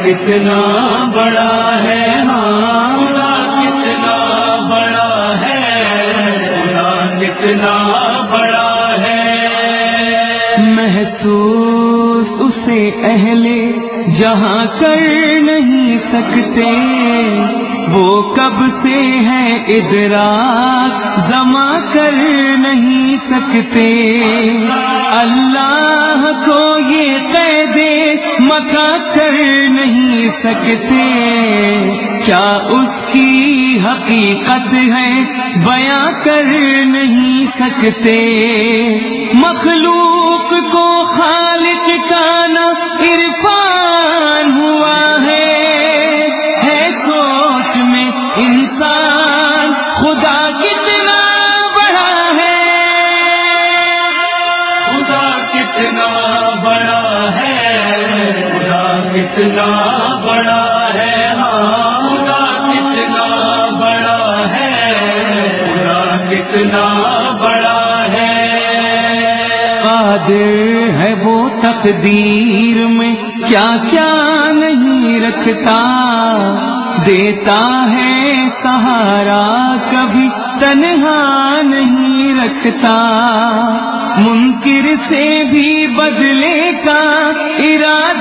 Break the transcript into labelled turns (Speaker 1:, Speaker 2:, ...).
Speaker 1: کتنا بڑا ہے، ہاں خدا کتنا بڑا ہے، خدا کتنا بڑا ہے۔ محسوس اسے اہل جہاں کر نہیں سکتے، وہ کب سے ہے ادراک جمع کر نہیں سکتے۔ اللہ کو یہ قید مکہ کر نہیں سکتے، کیا اس کی حقیقت ہے بیاں کر نہیں سکتے۔ مخلوق کو خالق کا نہ عرفان ہوا ہے سوچ میں انسان خدا کتنا بڑا ہے، خدا کتنا بڑا ہے، خدا کتنا بڑا ہے، ہاں خدا کتنا بڑا ہے، خدا کتنا بڑا ہے۔ قادر ہے وہ تقدیر میں کیا کیا نہیں رکھتا، دیتا ہے سہارا کبھی تنہا نہیں رکھتا، منکر سے بھی بدلے کا ارادہ